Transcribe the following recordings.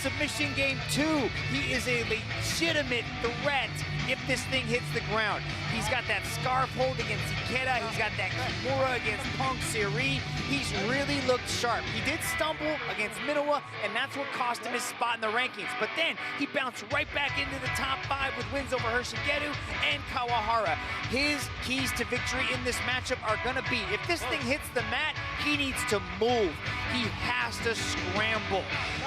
submission game too. He is a legitimate threat if this thing hits the ground. He's got that scarf hold against Ikeda. He's got that Kimura against Punk Siri. He's really looked sharp. He did stumble against Minowa, and that's what cost him his spot in the rankings. But then he bounced right back into the top 5 with wins over Hirshigeru and Kawahara. His keys to victory in this matchup are gonna be, if this thing hits the mat, he needs to move. He has to scramble,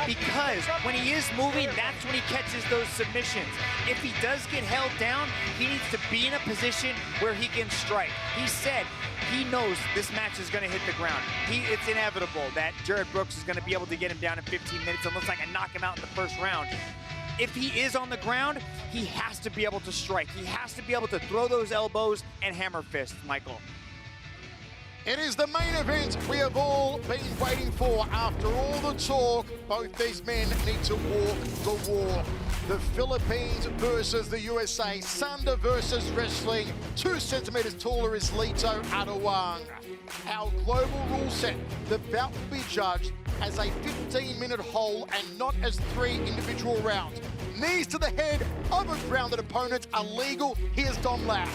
because when he is moving, that's when he catches those submissions. If he does get held down, he needs to be in a position where he can strike. He said he knows this match is going to hit the ground. It's inevitable that Jared Brooks is going to be able to get him down in 15 minutes unless I can knock him out in the first round. If he is on the ground, he has to be able to strike. He has to be able to throw those elbows and hammer fists, Michael. It is the main event we have all been waiting for. After all the talk, both these men need to walk the walk. The Philippines versus the USA. Sanda versus wrestling. 2 centimeters taller is Lito Adiwang. Our global rule set, the bout will be judged as a 15-minute whole and not as 3 individual rounds. Knees to the head of a grounded opponent are legal. Here's Dom Lau.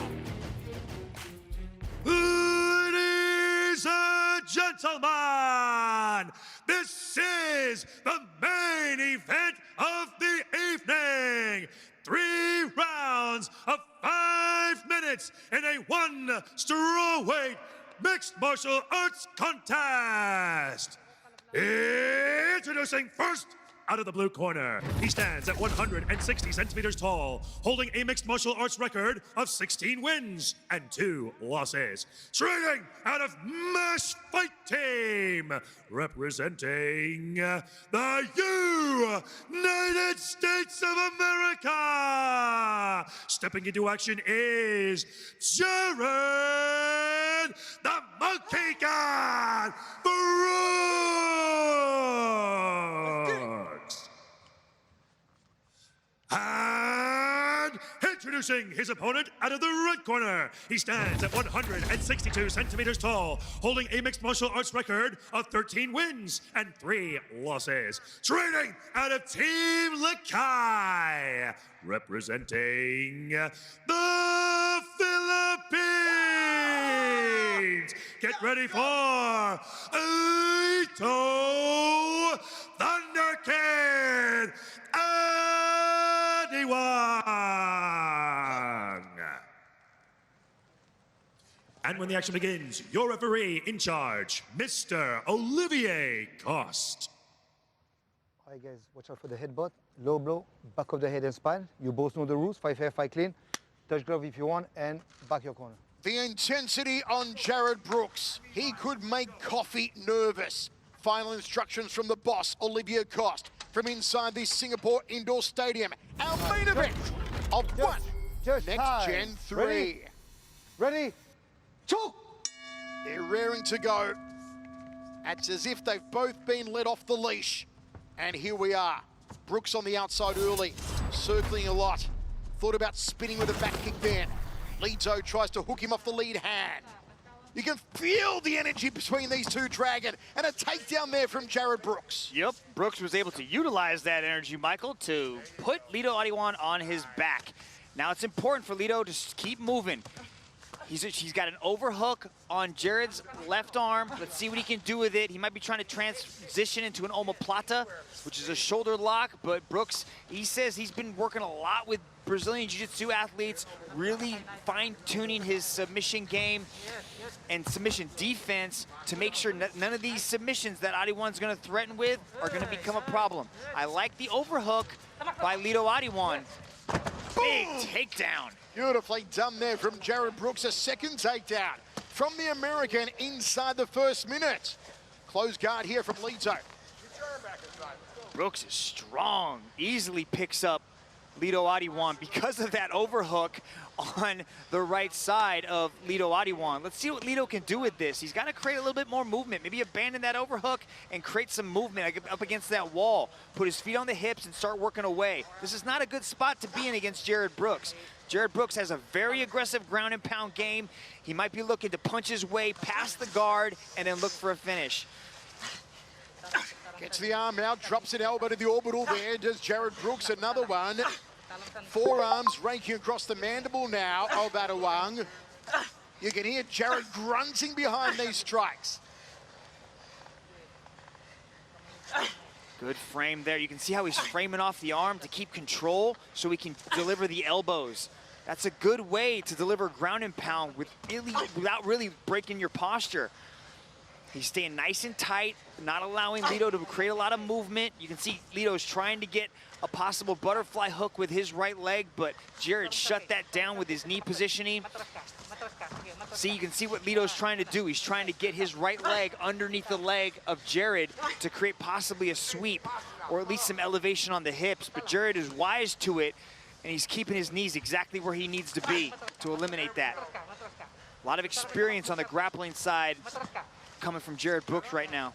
Ladies and gentlemen, this is the main event of the evening. 3 rounds of 5 minutes in a 1 strawweight mixed martial arts contest. Introducing first, out of the blue corner, he stands at 160 centimeters tall, holding a mixed martial arts record of 16 wins and 2 losses. Training out of Mash Fight Team, representing the United States of America. Stepping into action is Jared the Monkey God Brooks. And introducing his opponent out of the red corner, he stands at 162 centimeters tall, holding a mixed martial arts record of 13 wins and 3 losses. Training out of Team Lakay, representing the Philippines. Get ready for Lito Thunderkid Adiwang. And when the action begins, your referee in charge, Mr. Olivier Cost. All right, guys, watch out for the headbutt, low blow, back of the head and spine. You both know the rules, 5 fair, 5 clean. Touch glove if you want, and back your corner. The intensity on Jared Brooks. He could make Coffee nervous. Final instructions from the boss, Olivier Cost, from inside the Singapore Indoor Stadium. Our main event of Next Gen 3. Ready? 2! They're raring to go. It's as if they've both been let off the leash. And here we are. Brooks on the outside early, circling a lot. Thought about spinning with a back kick there. Lito tries to hook him off the lead hand. You can feel the energy between these two, Dragon, and a takedown there from Jared Brooks. Yep, Brooks was able to utilize that energy, Michael, to put Lito Adiwang on his back. Now it's important for Lito to keep moving. He's got an overhook on Jared's left arm. Let's see what he can do with it. He might be trying to transition into an omoplata, which is a shoulder lock, but Brooks, he says he's been working a lot with Brazilian Jiu-Jitsu athletes, really fine-tuning his submission game and submission defense to make sure none of these submissions that Adiwang's gonna threaten with are gonna become a problem. I like the overhook by Lito Adiwang. Big takedown. Beautifully done there from Jared Brooks, a second takedown from the American inside the first minute. Close guard here from Lito. Brooks is strong, easily picks up Lito Adiwang because of that overhook on the right side of Lito Adiwang. Let's see what Lito can do with this. He's got to create a little bit more movement, maybe abandon that overhook and create some movement up against that wall. Put his feet on the hips and start working away. This is not a good spot to be in against Jared Brooks. Jared Brooks has a very aggressive ground and pound game. He might be looking to punch his way past the guard and then look for a finish. Gets the arm out, drops an elbow to the orbital there. Does Jared Brooks another one. Forearms raking across the mandible now of Adiwang. You can hear Jared grunting behind these strikes. Good frame there. You can see how he's framing off the arm to keep control so he can deliver the elbows. That's a good way to deliver ground and pound without really breaking your posture. He's staying nice and tight, not allowing Lito to create a lot of movement. You can see Lito's trying to get a possible butterfly hook with his right leg, but Jared shut that down with his knee positioning. See, you can see what Lito's trying to do. He's trying to get his right leg underneath the leg of Jared to create possibly a sweep or at least some elevation on the hips, but Jared is wise to it, and he's keeping his knees exactly where he needs to be to eliminate that. A lot of experience on the grappling side coming from Jared Brooks right now.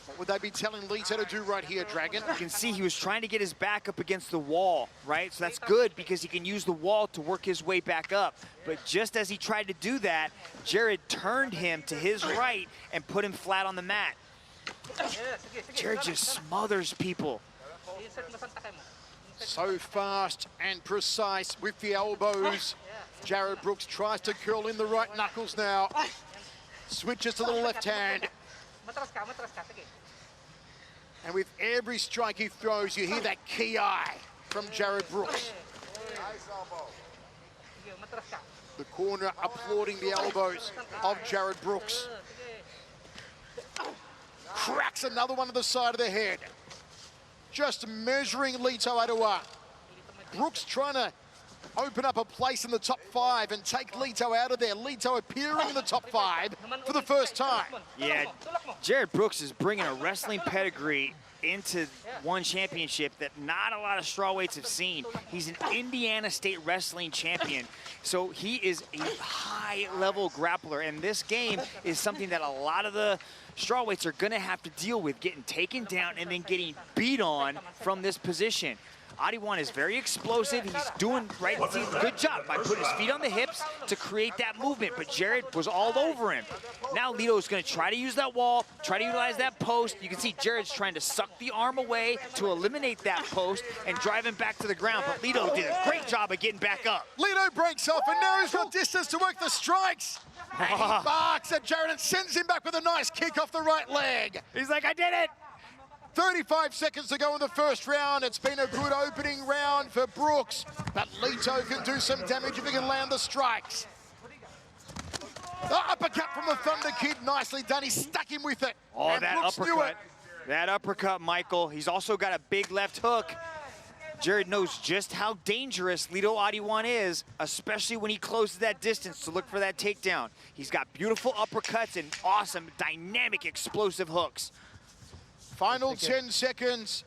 What would they be telling Lito to do right here, Dragon? You can see he was trying to get his back up against the wall, right? So that's good because he can use the wall to work his way back up. But just as he tried to do that, Jared turned him to his right and put him flat on the mat. Jared just smothers people. So fast and precise with the elbows. Jared Brooks tries to curl in the right knuckles now. Switches to the left hand. And with every strike he throws, you hear that key eye from Jared Brooks. The corner applauding the elbows of Jared Brooks. Cracks another one to the side of the head. Just measuring Lito Adiwang. Brooks trying to open up a place in the top 5 and take Lito out of there. Lito appearing in the top 5 for the first time. Yeah, Jared Brooks is bringing a wrestling pedigree into one championship that not a lot of strawweights have seen. He's an Indiana State wrestling champion, so he is a high-level grappler, and this game is something that a lot of the strawweights are gonna have to deal with, getting taken down and then getting beat on from this position. Adiwang is very explosive. He's doing right. Good job by putting his feet on the hips to create that movement, but Jared was all over him. Now Lito's going to try to use that wall, try to utilize that post. You can see Jared's trying to suck the arm away to eliminate that post and drive him back to the ground, but Lito did a great job of getting back up. Lito breaks off, and now he's got distance to work the strikes. And he barks at Jared and sends him back with a nice kick off the right leg. He's like, I did it. 35 seconds to go in the first round. It's been a good opening round for Brooks, but Lito can do some damage if he can land the strikes. The uppercut from the Thunder Kid, nicely done. He stuck him with it. Oh, and that Brooks uppercut. knew it. That uppercut, Michael. He's also got a big left hook. Jared knows just how dangerous Lito Adiwang is, especially when he closes that distance to look for that takedown. He's got beautiful uppercuts and awesome, dynamic, explosive hooks. Final 10 seconds.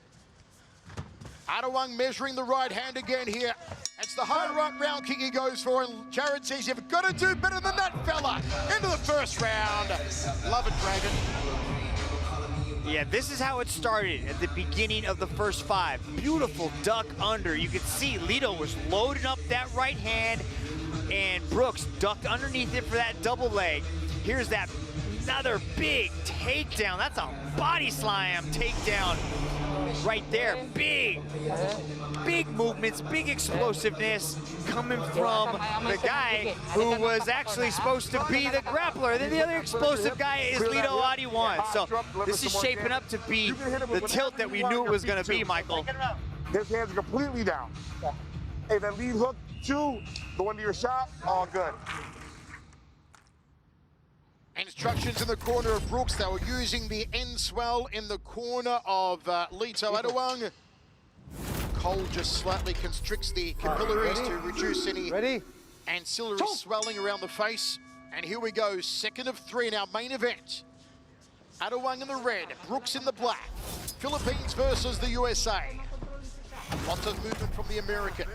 Adiwang measuring the right hand again here. It's the high right round kick he goes for, and Jared says, you've got to do better than that, fella. Into the first round. Love it, Dragon. Yeah, this is how it started at the beginning of the first 5. Beautiful duck under. You could see Lito was loading up that right hand, and Brooks ducked underneath it for that double leg. Here's that another big takedown. That's a body slam takedown right there. Big movements, big explosiveness coming from the guy who was actually supposed to be the grappler. Then the other explosive guy is Lito Adiwang. So this is shaping up to be the tilt that we knew it was going to be, Michael. His hands are completely down. Hey, that lead hook, 2, the one to your shot, all good. Instructions in the corner of Brooks. They were using the end swell in the corner of Lito Adiwang. Cole just slightly constricts the capillaries to reduce any ancillary swelling around the face. And here we go, 2nd of 3 in our main event. Adiwang in the red, Brooks in the black. Philippines versus the USA. Lots of movement from the American.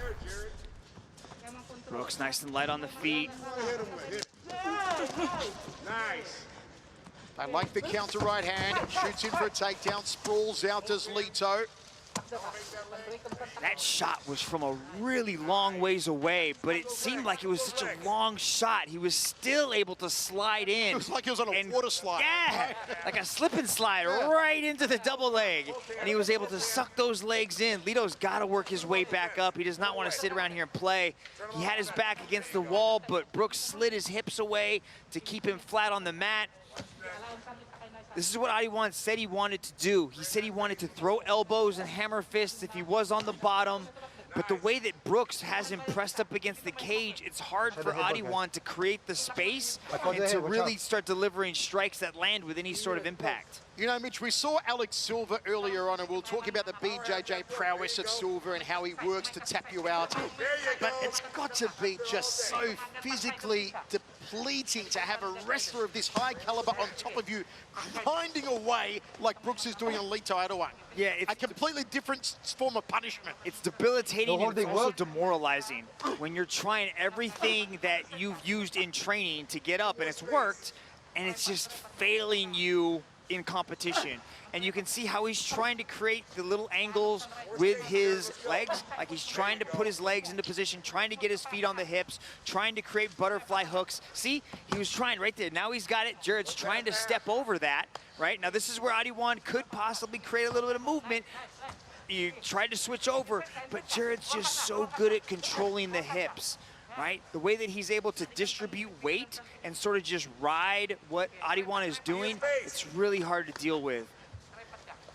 Brooks nice and light on the feet. Nice. I like the counter right hand. Shoots in for a takedown. Sprawls out as Lito. That shot was from a really long ways away, but it seemed like it was such a long shot. He was still able to slide in. It was like he was on a water slide. Yeah, like a slip and slide right into the double leg. And he was able to suck those legs in. Lito's got to work his way back up. He does not want to sit around here and play. He had his back against the wall, but Brooks slid his hips away to keep him flat on the mat. This is what Adiwang said he wanted to do. He said he wanted to throw elbows and hammer fists if he was on the bottom. But the way that Brooks has him pressed up against the cage, it's hard for Adiwang to create the space and to really start delivering strikes that land with any sort of impact. You know, Mitch, we saw Alex Silva earlier on, and we'll talk about the BJJ prowess of Silva and how he works to tap you out. But it's got to be just so physically depleting to have a wrestler of this high caliber on top of you, grinding away like Brooks is doing on Lito Adiwang. Yeah, it's a completely different form of punishment. It's debilitating and it's also demoralizing. When you're trying everything that you've used in training to get up and it's worked, and it's just failing you in competition. And you can see how he's trying to create the little angles with his legs, like he's trying to put his legs into position, trying to get his feet on the hips, trying to create butterfly hooks. See, he was trying right there. Now he's got it. Jared's trying to step over that, right? Now this is where Adiwang could possibly create a little bit of movement. You tried to switch over, but Jared's just so good at controlling the hips. Right? The way that he's able to distribute weight and sort of just ride what Adiwang is doing, it's really hard to deal with.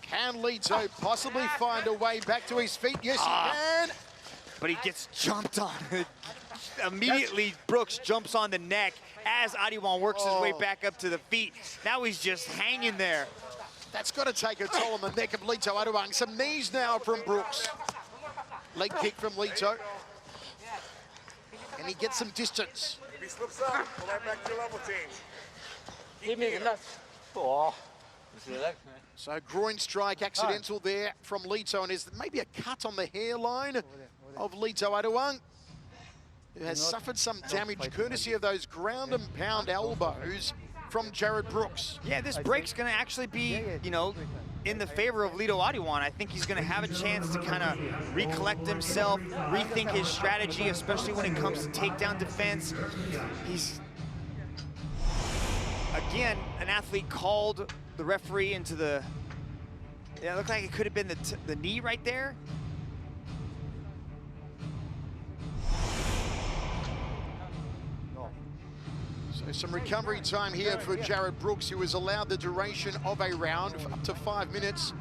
Can Lito possibly find a way back to his feet? Yes, he can. But he gets jumped on. Immediately, Brooks jumps on the neck as Adiwang works his way back up to the feet. Now he's just hanging there. That's got to take a toll on the neck of Lito Adiwang. Some knees now from Brooks. Leg kick from Lito. And he gets some distance. If he slips up, go right back to your level, team. So groin strike accidental there from Lito, and is maybe a cut on the hairline of Lito Adiwang, who has suffered some damage courtesy of those ground and pound elbows from Jared Brooks. Yeah, this break's gonna actually be, you know, in the favor of Lito Adiwang. I think he's gonna have a chance to kind of recollect himself, rethink his strategy, especially when it comes to takedown defense. He's, again, an athlete called the referee into the, yeah, it looked like it could have been the knee right there. So some recovery time here for Jared Brooks, who was allowed the duration of a round of up to 5 minutes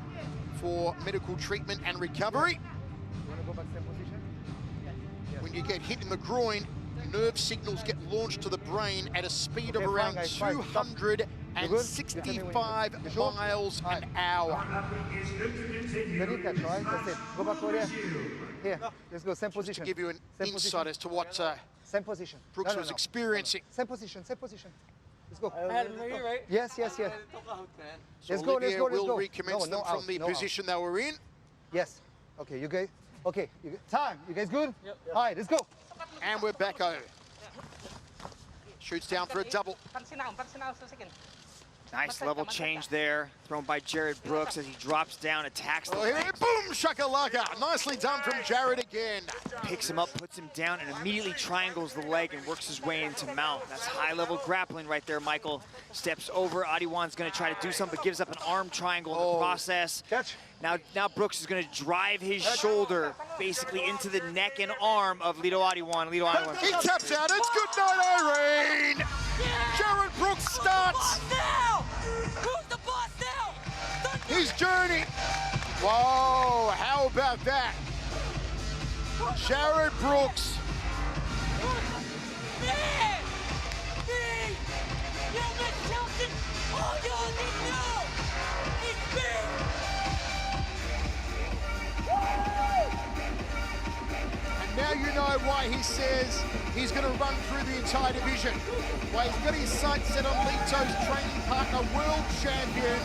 for medical treatment and recovery. When you get hit in the groin, nerve signals get launched to the brain at a speed of around 265 miles an hour. Very catch, right? That's it. Go back over there. Here, let's go, same position. To give you an insight as to what same position. Brooks was experiencing. Same position, same position. Let's go. Right? Yes, yes, yes. So Let's go, let's Olivia go, let's will go. recommence them from the position they were in. Yes. Okay, you guys. Okay, time. You guys good? Yep. All right, let's go. And we're back over. Shoots down for a double. Nice level change there, thrown by Jared Brooks as he drops down, attacks the Oh, here, legs. boom, shakalaka. Nicely done from Jared again. Picks him up, puts him down, and immediately triangles the leg and works his way into mount. That's high-level grappling right there, Michael. Steps over, Adiwang's gonna try to do something, but gives up an arm triangle in the process. Catch. Now Brooks is gonna drive his shoulder basically into the neck and arm of Lito Adiwang. He taps out, it's good night, Irene. Jared Brooks starts his journey. Whoa, how about that? Jared Brooks. And now you know why he says he's going to run through the entire division. Why he's got his sights set on Lito's training partner, world champion